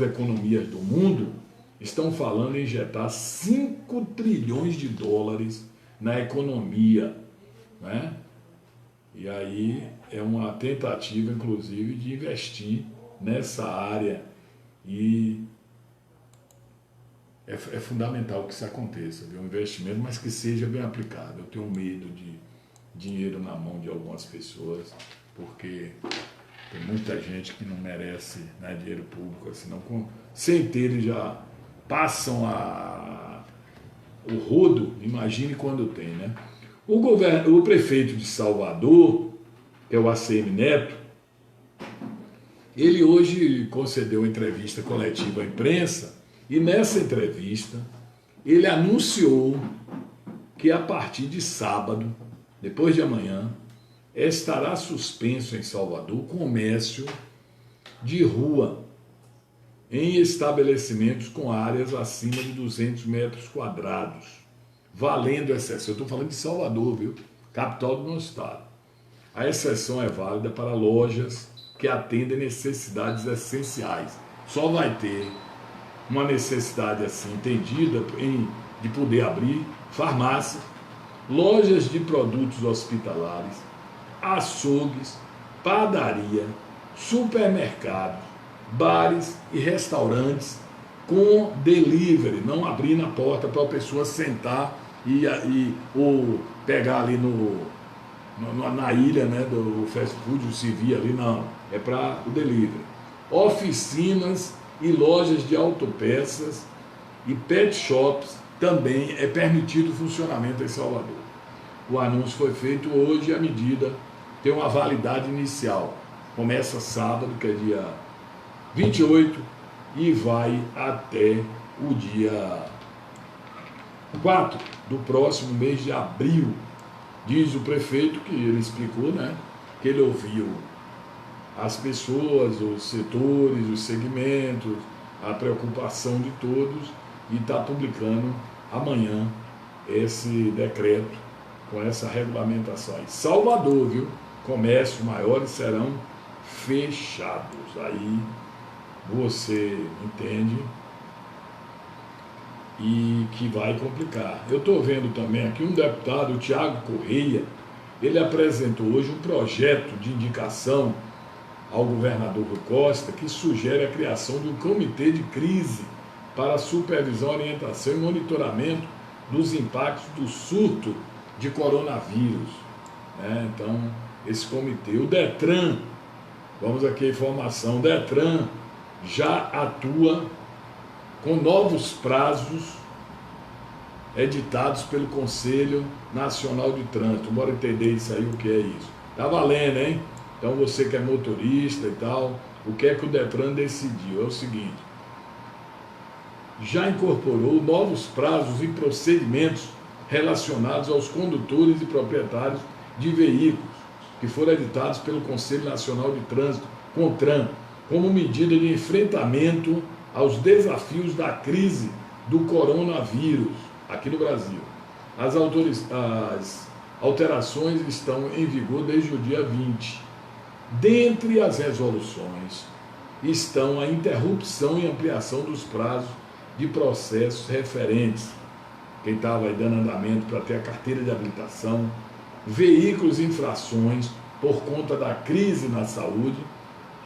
economias do mundo estão falando em injetar 5 trilhões de dólares na economia, né? E aí é uma tentativa, inclusive, de investir nessa área, e é fundamental que isso aconteça, viu? Um investimento, mas que seja bem aplicado. Eu tenho medo de dinheiro na mão de algumas pessoas, porque tem muita gente que não merece, né, dinheiro público, assim, não, sem ter, eles já passam o rodo, imagine quando tem, né? O prefeito de Salvador, que é o ACM Neto, ele hoje concedeu uma entrevista coletiva à imprensa, e nessa entrevista ele anunciou que a partir de sábado, depois de amanhã, estará suspenso em Salvador o comércio de rua em estabelecimentos com áreas acima de 200 metros quadrados, valendo exceção. Eu estou falando de Salvador, viu? Capital do nosso estado. A exceção é válida para lojas que atendem necessidades essenciais. Só vai ter uma necessidade assim entendida de poder abrir farmácia, lojas de produtos hospitalares, açougues, padaria, supermercados, bares e restaurantes com delivery, não abrir na porta para a pessoa sentar ou pegar ali na ilha, né, do fast food, o servir ali, não, é para o delivery. Oficinas e lojas de autopeças e pet shops também é permitido o funcionamento em Salvador. O anúncio foi feito hoje e a medida tem uma validade inicial. Começa sábado, que é dia 28 e vai até o dia 4 do próximo mês de abril. Diz o prefeito que ele explicou, né, que ele ouviu as pessoas, os setores, os segmentos, a preocupação de todos e está publicando amanhã esse decreto com essa regulamentação aí. Salvador, viu? Comércios maiores serão fechados. Aí você entende e que vai complicar. Eu estou vendo também aqui um deputado, o Thiago Correia, ele apresentou hoje um projeto de indicação ao governador Rui Costa que sugere a criação de um comitê de crise para supervisão, orientação e monitoramento dos impactos do surto de coronavírus. Então, esse comitê, o Detran, vamos aqui a informação, o Detran já atua com novos prazos editados pelo Conselho Nacional de Trânsito. Bora entender isso aí, o que é isso. Tá valendo, hein? Então você que é motorista e tal, o que é que o Detran decidiu? É o seguinte, já incorporou novos prazos e procedimentos relacionados aos condutores e proprietários de veículos que foram editados pelo Conselho Nacional de Trânsito, CONTRAN, como medida de enfrentamento aos desafios da crise do coronavírus aqui no Brasil. As alterações estão em vigor desde o dia 20. Dentre as resoluções estão a interrupção e ampliação dos prazos de processos referentes. Quem estava aí dando andamento para ter a carteira de habilitação, veículos e infrações por conta da crise na saúde.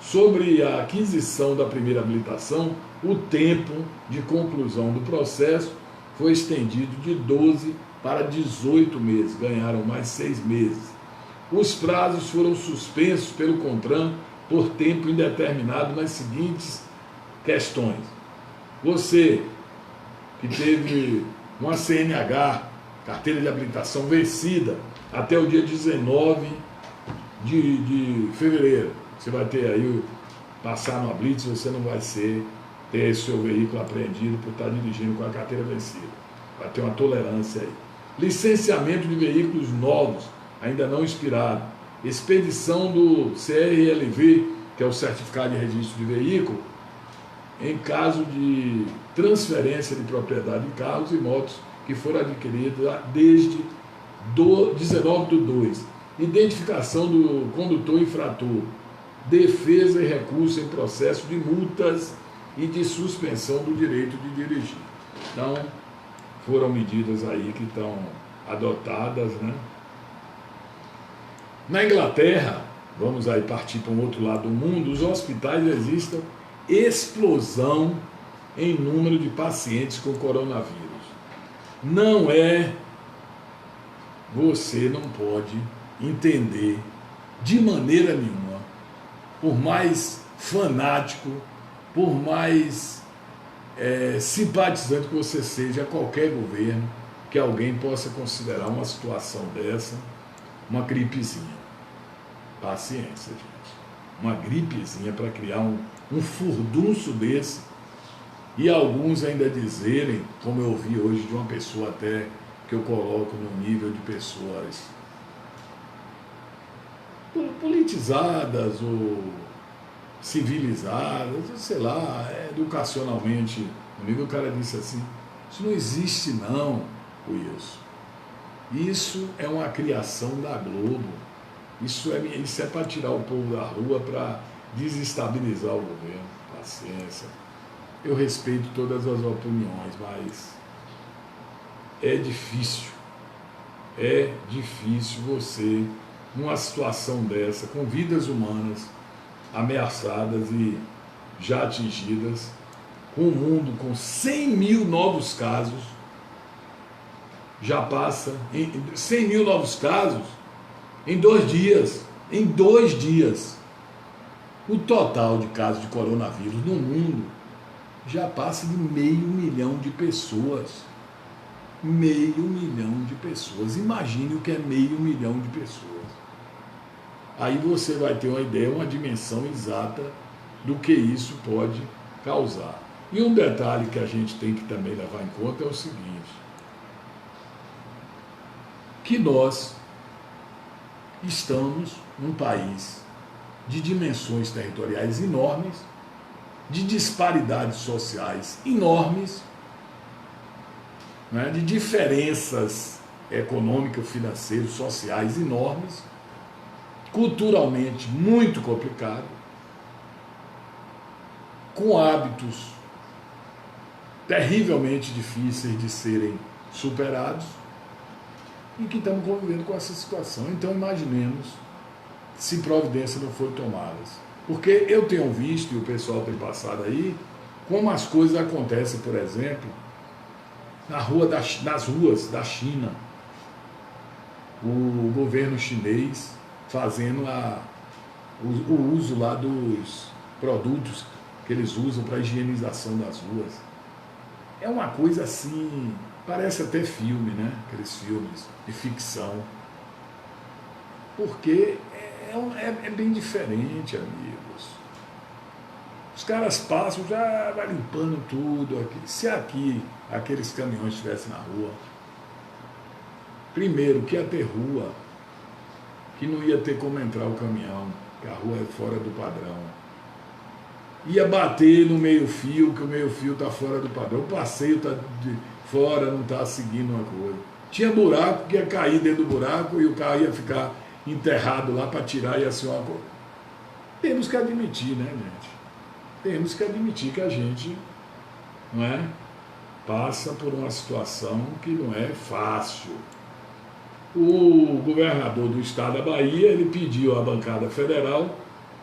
Sobre a aquisição da primeira habilitação, o tempo de conclusão do processo foi estendido de 12 para 18 meses, ganharam mais 6 meses. Os prazos foram suspensos pelo CONTRAN por tempo indeterminado nas seguintes questões. Você que teve uma CNH, carteira de habilitação vencida, até o dia 19 de fevereiro, você vai ter aí, passar no blitz, você não vai ter seu veículo apreendido por estar dirigindo com a carteira vencida. Vai ter uma tolerância aí. Licenciamento de veículos novos, ainda não expirado. Expedição do CRLV, que é o Certificado de Registro de Veículo, em caso de transferência de propriedade de carros e motos que foram adquiridos desde 19/2. Identificação do condutor infrator. Defesa e recurso em processo de multas e de suspensão do direito de dirigir. Então, foram medidas aí que estão adotadas, né? Na Inglaterra, vamos aí partir para um outro lado do mundo, os hospitais registram explosão em número de pacientes com coronavírus. Você não pode entender de maneira nenhuma, por mais fanático, por mais simpatizante que você seja a qualquer governo, que alguém possa considerar uma situação dessa uma gripezinha. Paciência, gente. Uma gripezinha para criar um furdunço desse, e alguns ainda dizerem, como eu ouvi hoje de uma pessoa até que eu coloco no nível de pessoas politizadas ou civilizadas, sei lá, educacionalmente, comigo o cara disse assim, isso não existe não, Wilson. Isso é uma criação da Globo. Isso é para tirar o povo da rua, para desestabilizar o governo. Paciência. Eu respeito todas as opiniões, mas é difícil você, numa situação dessa, com vidas humanas ameaçadas e já atingidas, com o mundo com 100 mil novos casos, já passa em 100 mil novos casos em 2 dias. Em 2 dias, o total de casos de coronavírus no mundo já passa de 500 mil de pessoas. 500 mil de pessoas. Imagine o que é 500 mil de pessoas. Aí você vai ter uma ideia, uma dimensão exata do que isso pode causar. E um detalhe que a gente tem que também levar em conta é o seguinte, que nós estamos num país de dimensões territoriais enormes, de disparidades sociais enormes, né, de diferenças econômicas, financeiras, sociais enormes, culturalmente muito complicado, com hábitos terrivelmente difíceis de serem superados e que estamos convivendo com essa situação. Então imaginemos se providências não forem tomadas. Porque eu tenho visto, e o pessoal tem passado aí, como as coisas acontecem, por exemplo, nas ruas da China, o governo chinês fazendo o uso lá dos produtos que eles usam para higienização das ruas. É uma coisa assim, parece até filme, né? Aqueles filmes de ficção. Porque é bem diferente, amigos. Os caras passam, já vai limpando tudo aqui. Se aqui aqueles caminhões estivessem na rua, primeiro que ia ter rua, que não ia ter como entrar o caminhão, que a rua é fora do padrão. Ia bater no meio-fio, que o meio-fio está fora do padrão. O passeio está de fora, não está seguindo uma coisa. Tinha buraco que ia cair dentro do buraco e o carro ia ficar enterrado lá para tirar e ia ser uma coisa. Temos que admitir, né, gente? Temos que admitir que a gente, não é, passa por uma situação que não é fácil. O governador do estado da Bahia, ele pediu à bancada federal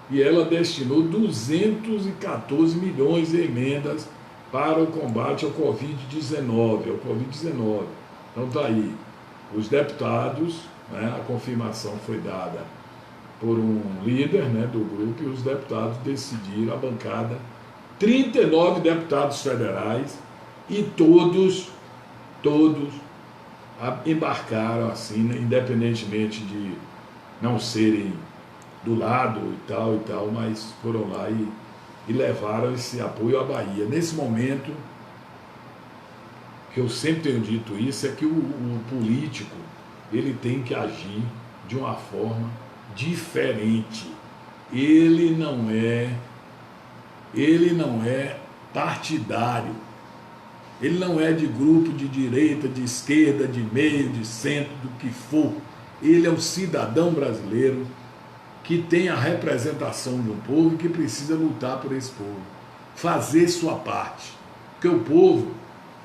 e ela destinou 214 milhões em emendas para o combate ao Covid-19. Então está aí, os deputados, né, a confirmação foi dada por um líder, né, do grupo, e os deputados decidiram, a bancada, 39 deputados federais, e todos embarcaram assim, né, independentemente de não serem do lado e tal, mas foram lá e levaram esse apoio à Bahia. Nesse momento, que eu sempre tenho dito isso, é que o político, ele tem que agir de uma forma diferente. Ele não é partidário. Ele não é de grupo de direita, de esquerda, de meio, de centro, do que for. Ele é um cidadão brasileiro que tem a representação de um povo e que precisa lutar por esse povo. Fazer sua parte. Porque o povo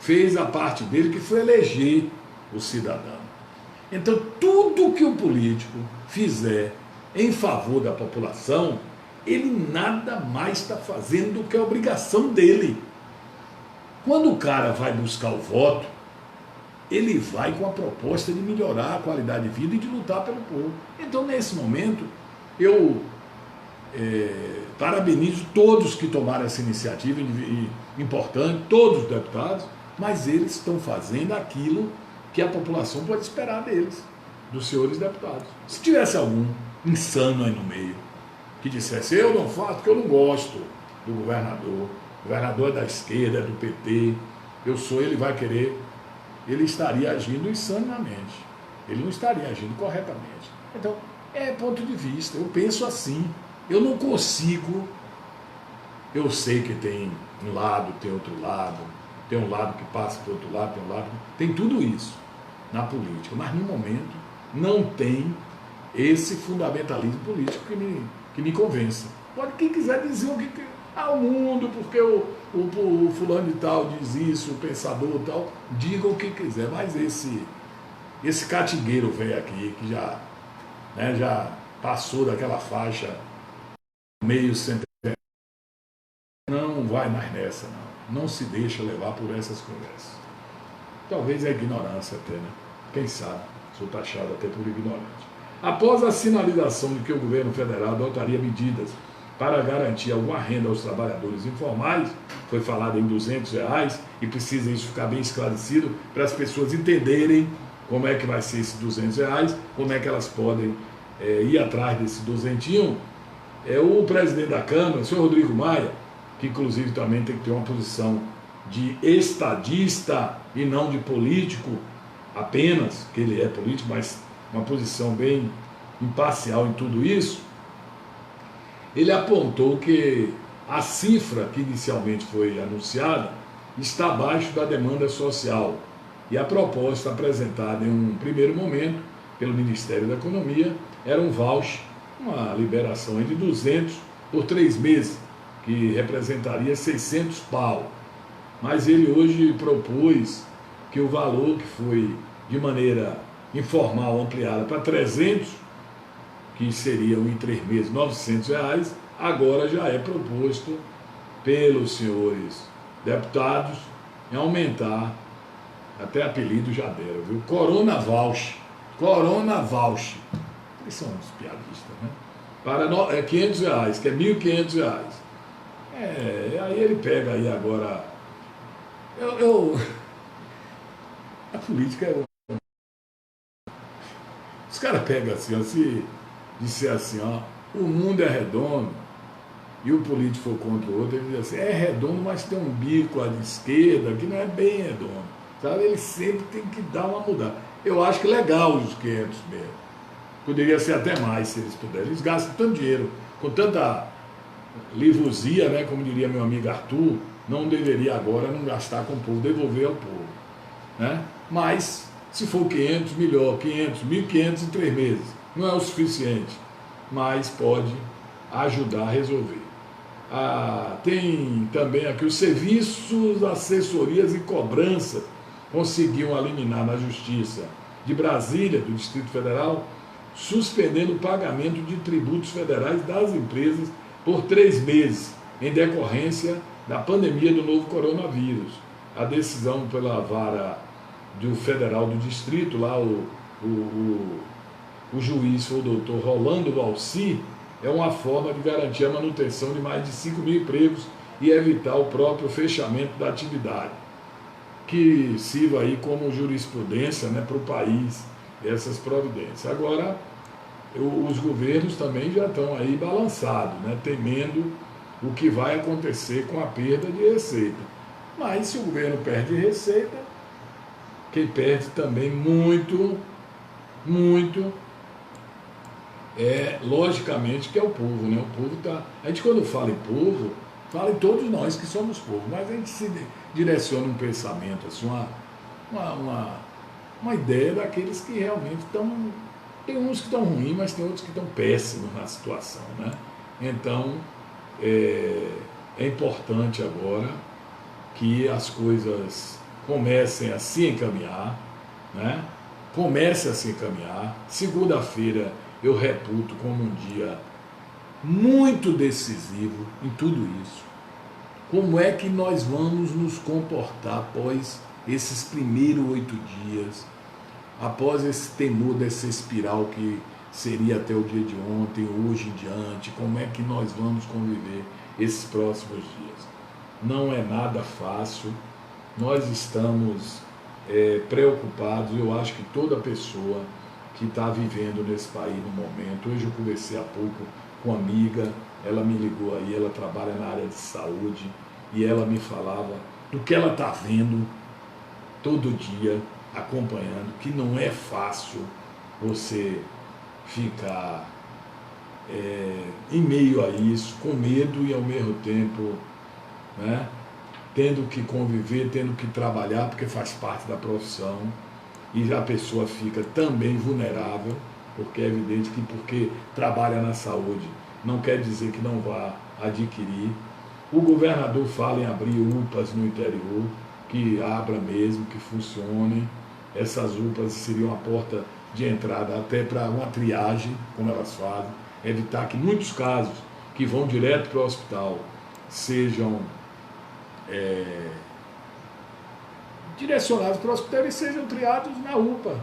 fez a parte dele, que foi eleger o cidadão. Então, tudo que o político fizer em favor da população, ele nada mais está fazendo do que a obrigação dele. Quando o cara vai buscar o voto, ele vai com a proposta de melhorar a qualidade de vida e de lutar pelo povo. Então, nesse momento, eu parabenizo todos que tomaram essa iniciativa importante, todos os deputados, mas eles estão fazendo aquilo que a população pode esperar deles, dos senhores deputados. Se tivesse algum insano aí no meio, que dissesse, eu não faço porque eu não gosto do governador, o governador é da esquerda, é do PT, ele vai querer, ele estaria agindo insanamente, ele não estaria agindo corretamente. Então, é ponto de vista, eu penso assim, eu não consigo, eu sei que tem um lado, tem outro lado, tem um lado que passa para o outro lado, tem um lado, tem tudo isso na política, mas no momento não tem esse fundamentalismo político que me convença. Pode quem quiser dizer o que o mundo, porque o fulano de tal diz isso, o pensador tal, diga o que quiser, mas esse catigueiro velho aqui, que já passou daquela faixa meio centenária, não vai mais nessa, não se deixa levar por essas conversas. Talvez é ignorância até, né? Quem sabe, sou taxado até por ignorante. Após a sinalização de que o governo federal adotaria medidas para garantir alguma renda aos trabalhadores informais, foi falado em R$200, e precisa isso ficar bem esclarecido para as pessoas entenderem como é que vai ser esses R$200, como é que elas podem ir atrás desse duzentinho. É o presidente da Câmara, o senhor Rodrigo Maia, que inclusive também tem que ter uma posição de estadista e não de político apenas, que ele é político, mas uma posição bem imparcial em tudo isso. Ele apontou que a cifra que inicialmente foi anunciada está abaixo da demanda social e a proposta apresentada em um primeiro momento pelo Ministério da Economia era um voucher, uma liberação de 200 por 3 meses, que representaria 600 pau. Mas ele hoje propôs que o valor que foi de maneira informal ampliada para 300, que seriam em 3 meses R$ 900, agora já é proposto pelos senhores deputados em aumentar, até apelido já deram, viu? Corona Voucher. Corona Voucher. Eles são uns piadistas, né? Para R$ 500, que é R$ 1.500. Aí ele pega aí agora... A política é... Os caras pegam assim, ó, se disser assim, ó, o mundo é redondo, e o político for contra o outro, ele diz assim, é redondo, mas tem um bico à esquerda que não é bem redondo. Sabe? Ele sempre tem que dar uma mudada. Eu acho que legal os 500 mesmo. Poderia ser até mais, se eles puderem. Eles gastam tanto dinheiro, com tanta livrosia, né, como diria meu amigo Arthur, não deveria agora não gastar com o povo, devolver ao povo. Né? Mas, se for 500, melhor, 500, 1.500 em 3 meses. Não é o suficiente, mas pode ajudar a resolver. Tem também aqui os serviços, assessorias e cobrança conseguiam eliminar na Justiça de Brasília, do Distrito Federal, suspendendo o pagamento de tributos federais das empresas por 3 meses, em decorrência da pandemia do novo coronavírus. A decisão pela vara do Federal do Distrito, lá o juiz foi o doutor Rolando Valci, é uma forma de garantir a manutenção de mais de 5.000 empregos e evitar o próprio fechamento da atividade, que sirva aí como jurisprudência, né, para o país, essas providências. Agora, os governos também já estão aí balançados, né, temendo o que vai acontecer com a perda de receita. Mas se o governo perde receita, quem perde também muito, logicamente que é o povo, né? O povo tá... A gente quando fala em povo, fala em todos nós que somos povo, mas a gente se direciona um pensamento, assim, uma ideia daqueles que realmente estão... Tem uns que estão ruins, mas tem outros que estão péssimos na situação, né? Então, é importante agora que as coisas comecem a se encaminhar, né? Comece a se encaminhar. Segunda-feira eu reputo como um dia muito decisivo em tudo isso. Como é que nós vamos nos comportar após esses primeiros 8 dias, após esse temor dessa espiral que seria até o dia de ontem, hoje em diante, como é que nós vamos conviver esses próximos dias? Não é nada fácil, nós estamos preocupados, eu acho que toda pessoa que está vivendo nesse país no momento. Hoje eu conversei há pouco com uma amiga, ela me ligou aí, ela trabalha na área de saúde, e ela me falava do que ela está vendo todo dia, acompanhando, que não é fácil você ficar em meio a isso, com medo e ao mesmo tempo, né, tendo que conviver, tendo que trabalhar, porque faz parte da profissão, e a pessoa fica também vulnerável, porque é evidente que porque trabalha na saúde não quer dizer que não vá adquirir. O governador fala em abrir UPAs no interior, que abra mesmo, que funcionem. Essas UPAs seriam a porta de entrada até para uma triagem, como elas fazem, evitar que muitos casos que vão direto para o hospital sejam direcionados para o hospital e sejam triados na UPA.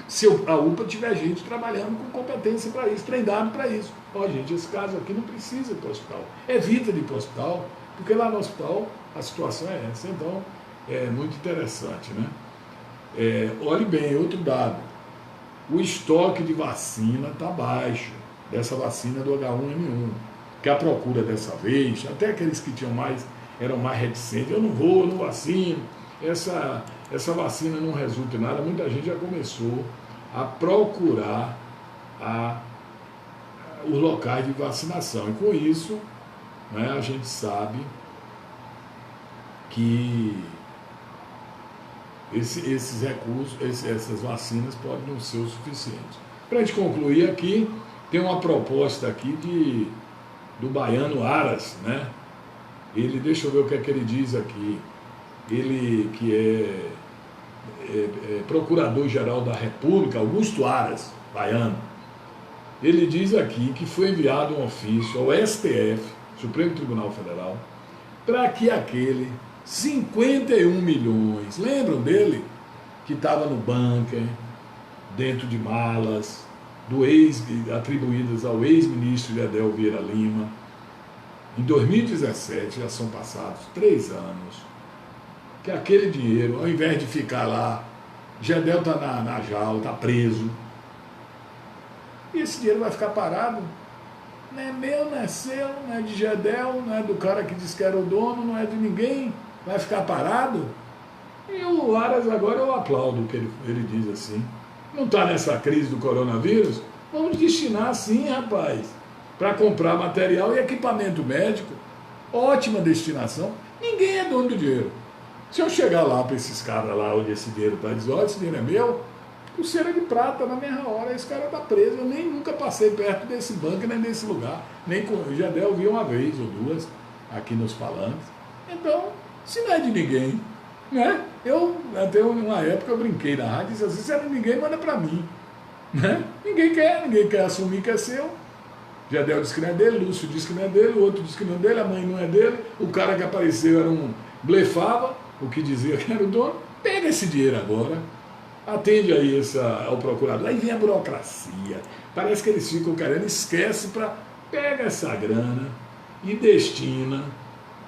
Se a UPA tiver gente trabalhando com competência para isso, treinado para isso. Ó, gente, esse caso aqui não precisa ir para o hospital. Evita de ir para o hospital, porque lá no hospital a situação é essa. Então, é muito interessante, né? Olhe bem, outro dado. O estoque de vacina está baixo, dessa vacina do H1N1. que a procura dessa vez, até aqueles que eram mais reticentes, eu não vacino, essa vacina não resulta em nada, muita gente já começou a procurar os locais de vacinação. E com isso, né, a gente sabe que esses recursos, essas vacinas podem não ser o suficiente. Para a gente concluir aqui, tem uma proposta aqui do baiano Aras, né? Ele, deixa eu ver o que é que ele diz aqui. Ele que é Procurador-Geral da República, Augusto Aras, baiano. Ele diz aqui que foi enviado um ofício ao STF, Supremo Tribunal Federal, para que aquele 51 milhões, lembram dele? Que estava no bunker, dentro de malas, atribuídas ao ex-ministro Gedel Vieira Lima. Em 2017, já são passados 3 anos, que aquele dinheiro, ao invés de ficar lá, Gedel está na jaula, está preso, e esse dinheiro vai ficar parado. Não é meu, não é seu, não é de Gedel, não é do cara que disse que era o dono, não é de ninguém, vai ficar parado. E o Aras agora eu aplaudo o que ele diz assim. Não está nessa crise do coronavírus? Vamos destinar sim, rapaz, para comprar material e equipamento médico. Ótima destinação. Ninguém é dono do dinheiro. Se eu chegar lá para esses caras lá onde esse dinheiro está, dizer, olha, esse dinheiro é meu, pulseira de prata na mesma hora, esse cara está preso. Eu nem nunca passei perto desse banco, nem desse lugar. Nem com o Gedel vi uma vez ou duas aqui nos palanques. Então, se não é de ninguém, né? Eu, até uma época, eu brinquei na rádio e disse assim, se é de ninguém, manda para mim. Né? Ninguém quer assumir que é seu. Gedel disse que não é dele, Lúcio disse que não é dele, o outro disse que não é dele, a mãe não é dele, o cara que apareceu era blefava, o que dizia que era o dono. Pega esse dinheiro agora, atende aí ao procurador. Aí vem a burocracia, parece que eles ficam querendo, esquece pega essa grana e destina,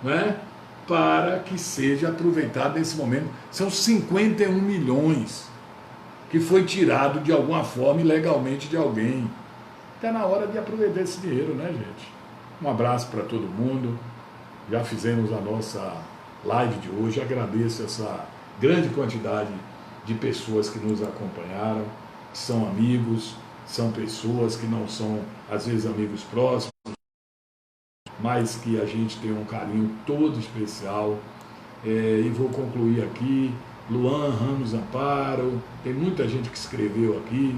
né, para que seja aproveitado nesse momento. São 51 milhões que foi tirado de alguma forma ilegalmente de alguém. Está na hora de aproveitar esse dinheiro, né, gente? Um abraço para todo mundo. Já fizemos a nossa live de hoje. Agradeço essa grande quantidade de pessoas que nos acompanharam, que são amigos, são pessoas que não são, às vezes, amigos próximos, mas que a gente tem um carinho todo especial. E vou concluir aqui. Luan Ramos Amparo, tem muita gente que escreveu aqui,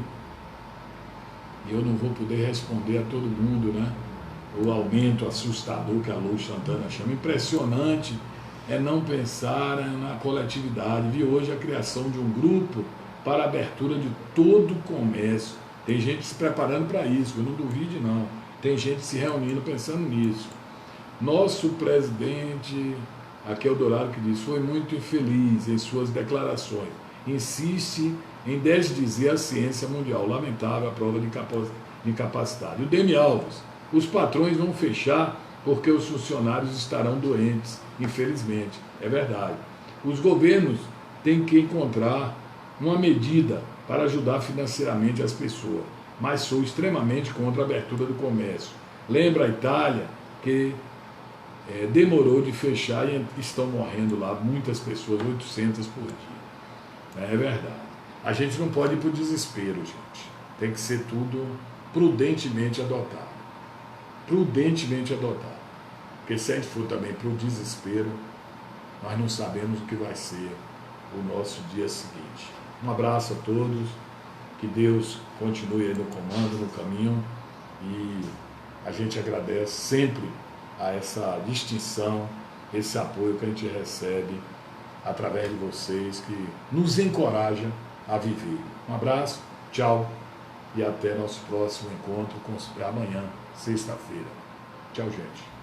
e eu não vou poder responder a todo mundo, né? O aumento assustador que a Luz Santana chama. Impressionante é não pensar na coletividade. Vi hoje a criação de um grupo para a abertura de todo o comércio. Tem gente se preparando para isso, eu não duvide não. Tem gente se reunindo pensando nisso. Nosso presidente, aqui é o Dourado que diz, foi muito infeliz em suas declarações. Insiste em desdizer a ciência mundial. Lamentável a prova de incapacidade. O Demi Alves, os patrões vão fechar porque os funcionários estarão doentes, infelizmente. É verdade. Os governos têm que encontrar uma medida para ajudar financeiramente as pessoas, mas sou extremamente contra a abertura do comércio. Lembra a Itália que demorou de fechar e estão morrendo lá muitas pessoas, 800 por dia. É verdade. A gente não pode ir para o desespero, gente. Tem que ser tudo prudentemente adotado. Prudentemente adotado. Porque se a gente for também para o desespero, nós não sabemos o que vai ser o nosso dia seguinte. Um abraço a todos, que Deus continue aí no comando, no caminho, e a gente agradece sempre a essa distinção, esse apoio que a gente recebe através de vocês, que nos encoraja a viver. Um abraço, tchau, e até nosso próximo encontro amanhã, sexta-feira. Tchau, gente.